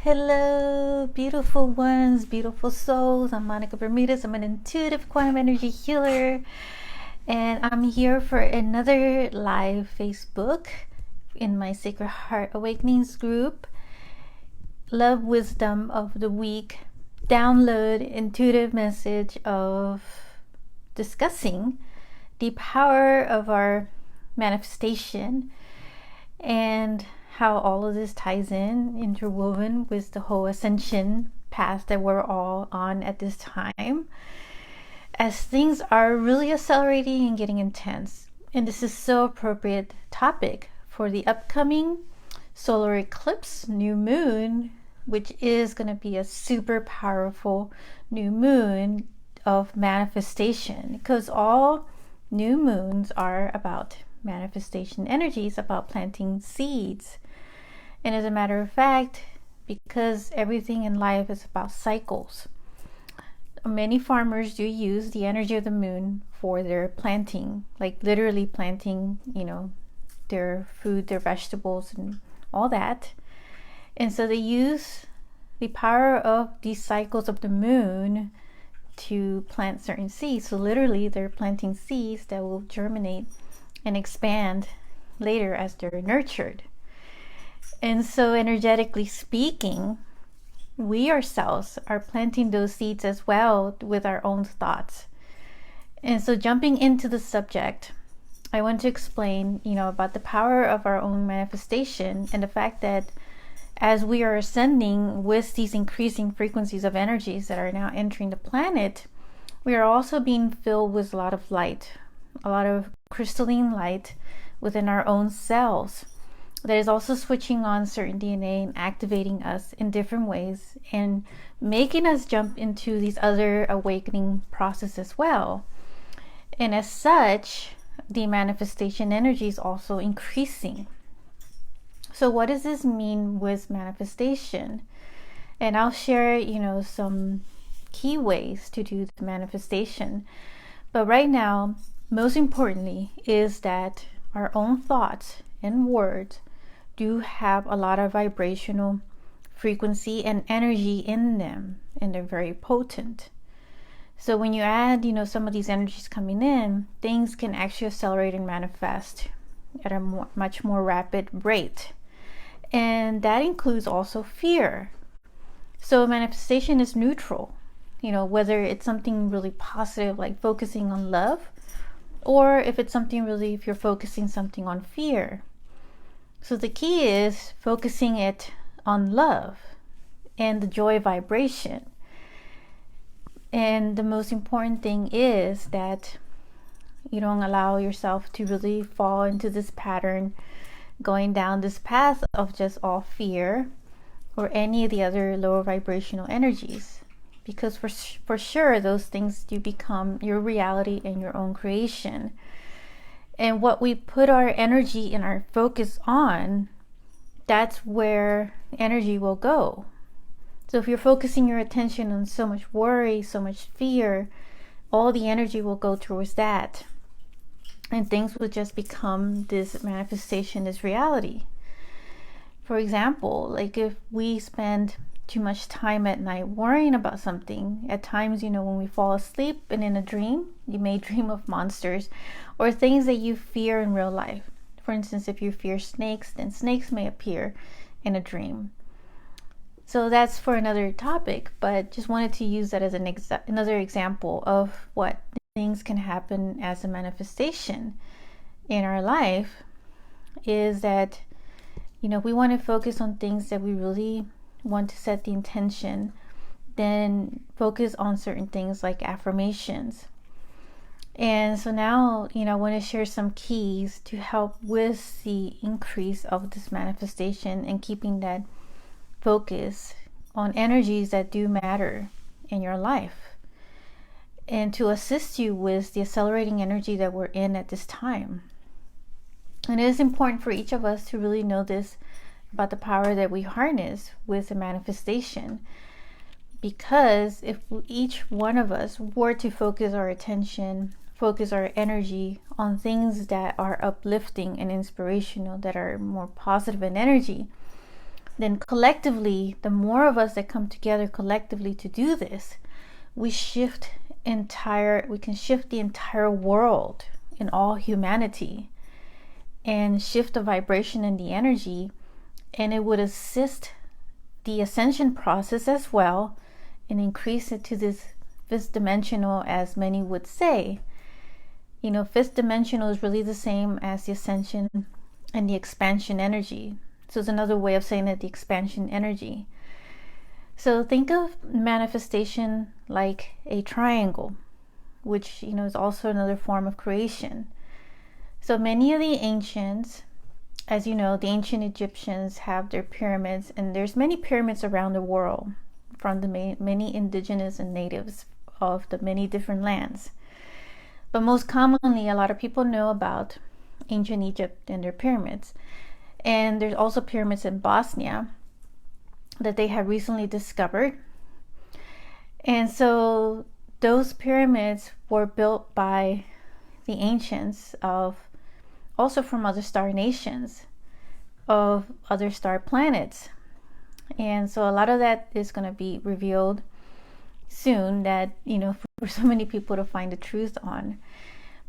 Hello, beautiful ones, beautiful souls. I'm Monica Bermudez. I'm an intuitive quantum energy healer, and I'm here for another live Facebook in my Sacred Heart Awakenings group. Love Wisdom of the Week download intuitive message of discussing the power of our manifestation and how all of this ties in, interwoven with the whole ascension path that we're all on at this time, as things are really accelerating and getting intense. And this is so appropriate topic for the upcoming solar eclipse new moon, which is going to be a super powerful new moon of manifestation, because all new moons are about manifestation energies, about planting seeds. And as a matter of fact, because everything in life is about cycles, many farmers do use the energy of the moon for their planting, like literally planting, their food, their vegetables, and all that. And so they use the power of these cycles of the moon to plant certain seeds. So literally, they're planting seeds that will germinate and expand later as they're nurtured. And so energetically speaking, we ourselves are planting those seeds as well with our own thoughts. And so jumping into the subject, I want to explain, about the power of our own manifestation and the fact that as we are ascending with these increasing frequencies of energies that are now entering the planet, we are also being filled with a lot of light, a lot of crystalline light within our own cells that is also switching on certain DNA and activating us in different ways and making us jump into these other awakening processes as well. And as such, the manifestation energy is also increasing. So what does this mean with manifestation? And I'll share, some key ways to do the manifestation. But right now, most importantly, is that our own thoughts and words do have a lot of vibrational frequency and energy in them, and they're very potent. So when you add, some of these energies coming in, things can actually accelerate and manifest at a much more rapid rate. And that includes also fear. So manifestation is neutral, whether it's something really positive like focusing on love, or if it's something really, if you're focusing something on fear. So the key is focusing it on love and the joy vibration. And the most important thing is that you don't allow yourself to really fall into this pattern, going down this path of just all fear or any of the other lower vibrational energies. Because for sure, those things do become your reality and your own creation. And what we put our energy and our focus on, that's where energy will go. So if you're focusing your attention on so much worry, so much fear, all the energy will go towards that. And things will just become this manifestation, this reality. For example, like if we spend too much time at night worrying about something, at times, when we fall asleep and in a dream, you may dream of monsters or things that you fear in real life. For instance, if you fear snakes, then snakes may appear in a dream. So that's for another topic, but just wanted to use that as another example of what things can happen as a manifestation in our life, is that, we want to focus on things that we really want to set the intention, then focus on certain things like affirmations. And so now, I want to share some keys to help with the increase of this manifestation and keeping that focus on energies that do matter in your life, and to assist you with the accelerating energy that we're in at this time. And it is important for each of us to really know this about the power that we harness with the manifestation, because if each one of us were to focus our attention, focus our energy on things that are uplifting and inspirational, that are more positive in energy, then collectively, the more of us that come together collectively to do this, we can shift the entire world and all humanity, and shift the vibration and the energy, and it would assist the ascension process as well, and increase it to this fifth dimensional, as many would say. Fifth dimensional is really the same as the ascension and the expansion energy. So it's another way of saying that, the expansion energy. So think of manifestation like a triangle, which is also another form of creation. So many of the ancients, as you know, the ancient Egyptians have their pyramids, and there's many pyramids around the world from the many indigenous and natives of the many different lands. But most commonly, a lot of people know about ancient Egypt and their pyramids. And there's also pyramids in Bosnia that they have recently discovered. And so those pyramids were built by the ancients also from other star nations, of other star planets. And so a lot of that is going to be revealed soon, that for so many people to find the truth on.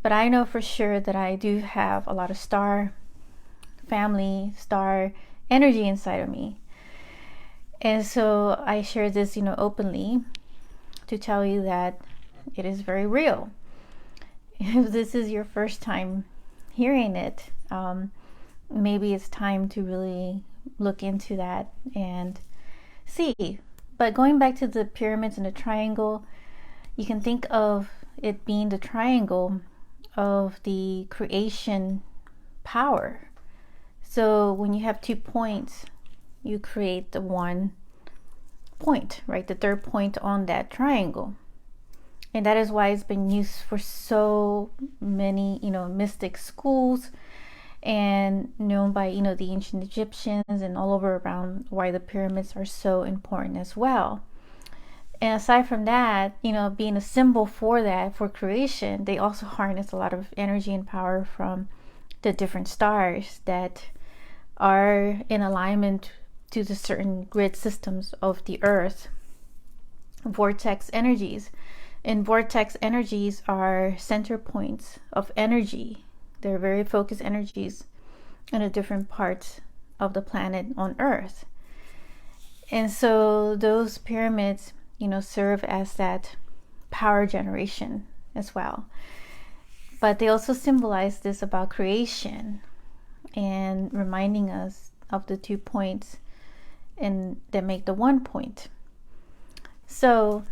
But I know for sure that I do have a lot of star family, star energy inside of me. And so I share this openly to tell you that it is very real. If this is your first time hearing it, maybe it's time to really look into that and see. But going back to the pyramids and the triangle, you can think of it being the triangle of the creation power. So when you have 2 points, you create the one point, right? The third point on that triangle. And that is why it's been used for so many, mystic schools, and known by, the ancient Egyptians and all over around, why the pyramids are so important as well. And aside from that, being a symbol for that, for creation, they also harness a lot of energy and power from the different stars that are in alignment to the certain grid systems of the earth. Vortex energies. And vortex energies are center points of energy. They're very focused energies in the different parts of the planet on Earth. And so those pyramids, serve as that power generation as well. But they also symbolize this about creation, and reminding us of the 2 points and that make the 1 point. So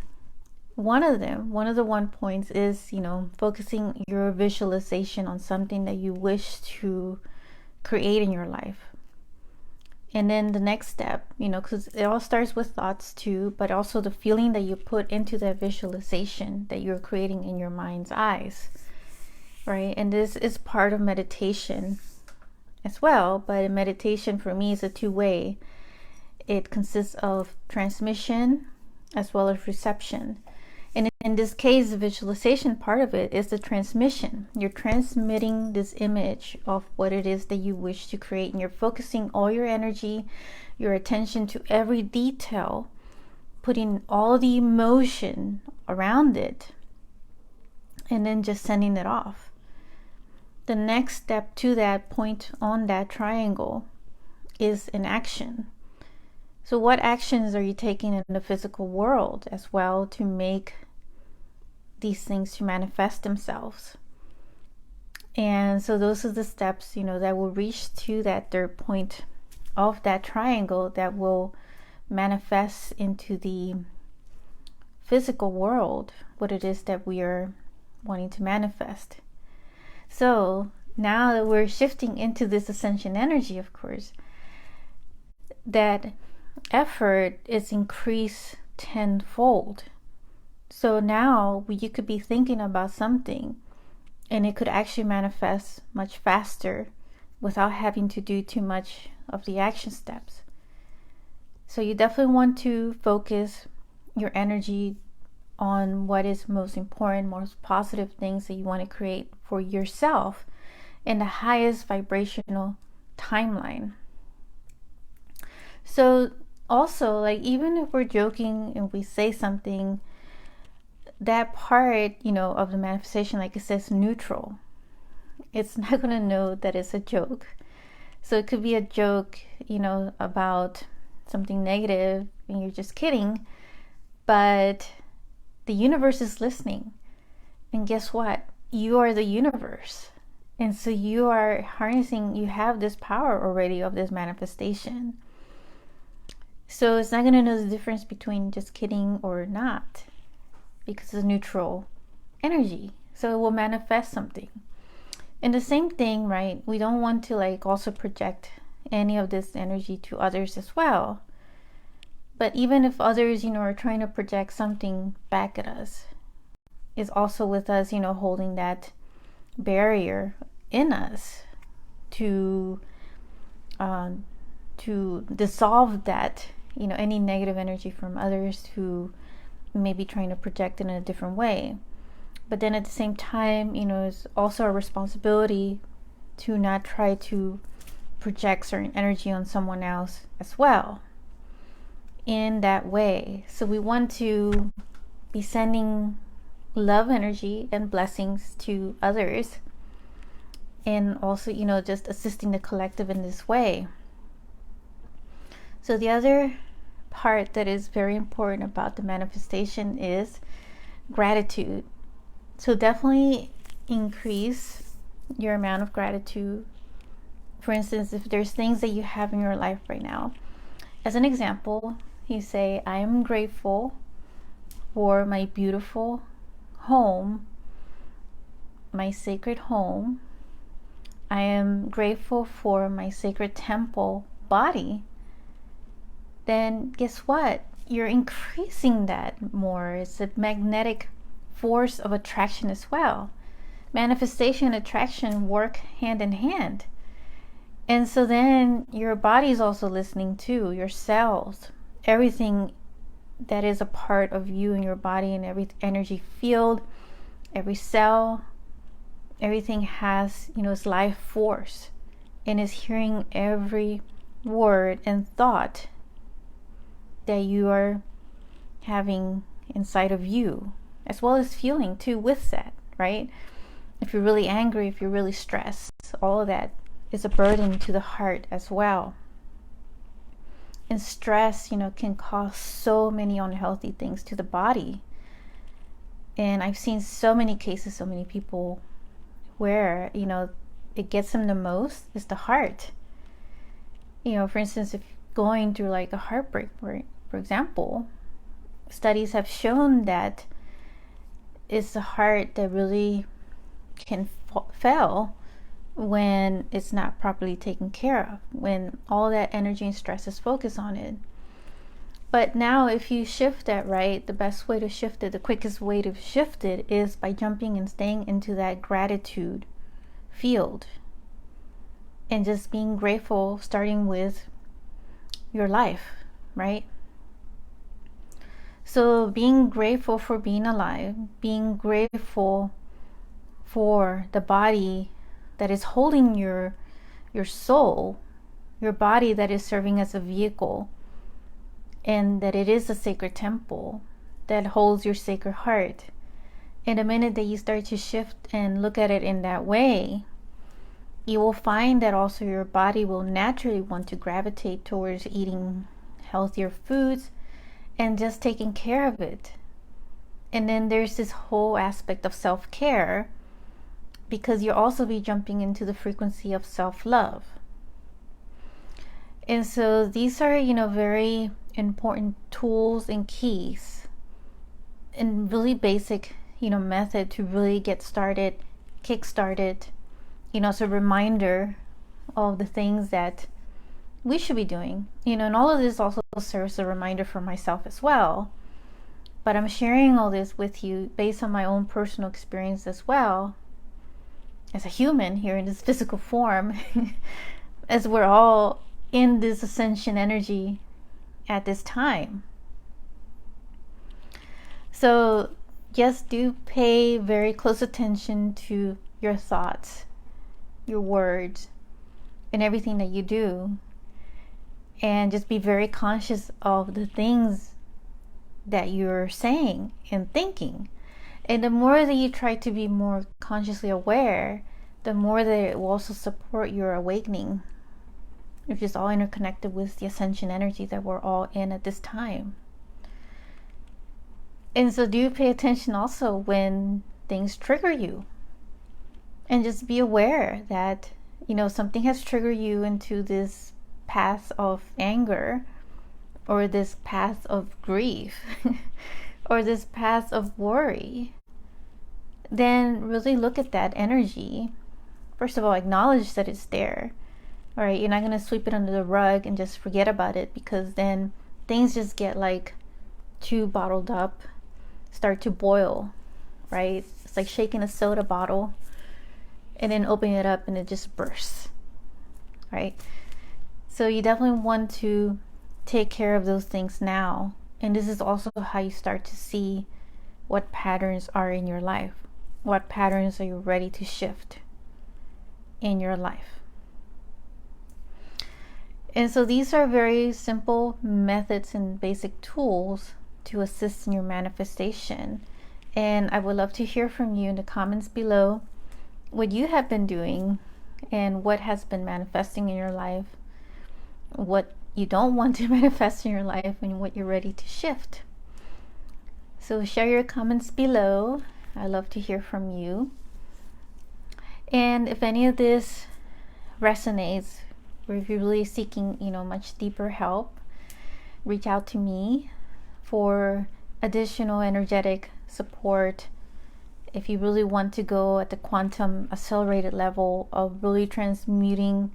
one of the 1 points is, focusing your visualization on something that you wish to create in your life. And then the next step, because it all starts with thoughts too, but also the feeling that you put into that visualization that you're creating in your mind's eyes, right? And this is part of meditation as well. But meditation for me is a two-way. It consists of transmission as well as reception. And in this case, the visualization part of it is the transmission. You're transmitting this image of what it is that you wish to create, and you're focusing all your energy, your attention to every detail, putting all the emotion around it, and then just sending it off. The next step to that point on that triangle is an action. So what actions are you taking in the physical world as well to make these things to manifest themselves? And so those are the steps, that will reach to that third point of that triangle that will manifest into the physical world what it is that we are wanting to manifest. So now that we're shifting into this ascension energy, of course, that effort is increased tenfold. So now you could be thinking about something and it could actually manifest much faster without having to do too much of the action steps. So you definitely want to focus your energy on what is most important, most positive things that you want to create for yourself in the highest vibrational timeline. So also, like, even if we're joking and we say something, that part, of the manifestation, like it says neutral, it's not going to know that it's a joke. So it could be a joke, about something negative and you're just kidding, but the universe is listening. And guess what? You are the universe. And so you are harnessing, you have this power already of this manifestation. So it's not going to know the difference between just kidding or not, because it's neutral energy. So it will manifest something. And the same thing, right? We don't want to like also project any of this energy to others as well. But even if others, are trying to project something back at us, is also with us, holding that barrier in us to dissolve that, any negative energy from others who may be trying to project it in a different way. But then at the same time, it's also a responsibility to not try to project certain energy on someone else as well in that way. So we want to be sending love energy and blessings to others, and also, just assisting the collective in this way. So the other part that is very important about the manifestation is gratitude. So definitely increase your amount of gratitude. For instance, if there's things that you have in your life right now, as an example, you say, I am grateful for my beautiful home, my sacred home. I am grateful for my sacred temple body. Then guess what? You're increasing that more. It's a magnetic force of attraction as well. Manifestation and attraction work hand in hand. And so then your body is also listening too, your cells, everything that is a part of you and your body, and every energy field, every cell, everything has, its life force, and is hearing every word and thought that you are having inside of you, as well as feeling too with that, right? If you're really angry, if you're really stressed, all of that is a burden to the heart as well. And stress, can cause so many unhealthy things to the body. And I've seen so many cases, so many people where, it gets them the most is the heart. For instance, if going through like a heartbreak, for example, studies have shown that it's the heart that really can fail when it's not properly taken care of, when all that energy and stress is focused on it. But now if you shift that, right, the best way to shift it, the quickest way to shift it is by jumping and staying into that gratitude field and just being grateful, starting with your life, right? So being grateful for being alive, being grateful for the body that is holding your soul, your body that is serving as a vehicle, and that it is a sacred temple that holds your sacred heart. And the minute that you start to shift and look at it in that way, you will find that also your body will naturally want to gravitate towards eating healthier foods and just taking care of it. And then there's this whole aspect of self-care, because you'll also be jumping into the frequency of self-love. And so these are, very important tools and keys, and really basic, method to really get started, kick started, as a reminder of the things that we should be doing, and all of this also serves as a reminder for myself as well. But I'm sharing all this with you based on my own personal experience as well, as a human here in this physical form, as we're all in this ascension energy at this time. So just do pay very close attention to your thoughts, your words, and everything that you do. and just be very conscious of the things that you're saying and thinking. And the more that you try to be more consciously aware, the more that it will also support your awakening, which is all interconnected with the ascension energy that we're all in at this time. And so do pay attention also when things trigger you. And just be aware that, something has triggered you into this path of anger, or this path of grief, or this path of worry. Then really look at that energy. First of all, acknowledge that it's there. All right, you're not going to sweep it under the rug and just forget about it, because then things just get like too bottled up, start to boil, right? It's like shaking a soda bottle and then opening it up and it just bursts, right? So you definitely want to take care of those things now. And this is also how you start to see what patterns are in your life. What patterns are you ready to shift in your life? And so these are very simple methods and basic tools to assist in your manifestation. And I would love to hear from you in the comments below what you have been doing and what has been manifesting in your life, what you don't want to manifest in your life, and what you're ready to shift. So share your comments below. I love to hear from you. And if any of this resonates, or if you're really seeking, much deeper help, reach out to me for additional energetic support. If you really want to go at the quantum accelerated level of really transmuting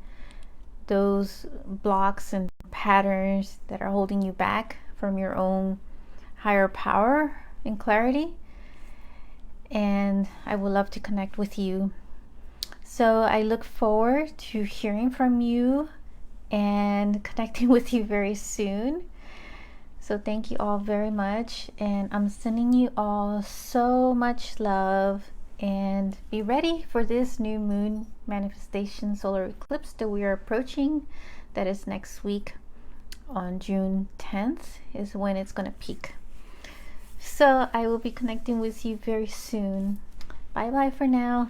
those blocks and patterns that are holding you back from your own higher power and clarity. And I would love to connect with you. So I look forward to hearing from you and connecting with you very soon. So thank you all very much, and I'm sending you all so much love, and be ready for this new moon manifestation solar eclipse that we are approaching. That is next week on June 10th is when it's going to peak. So I will be connecting with you very soon. Bye bye for now.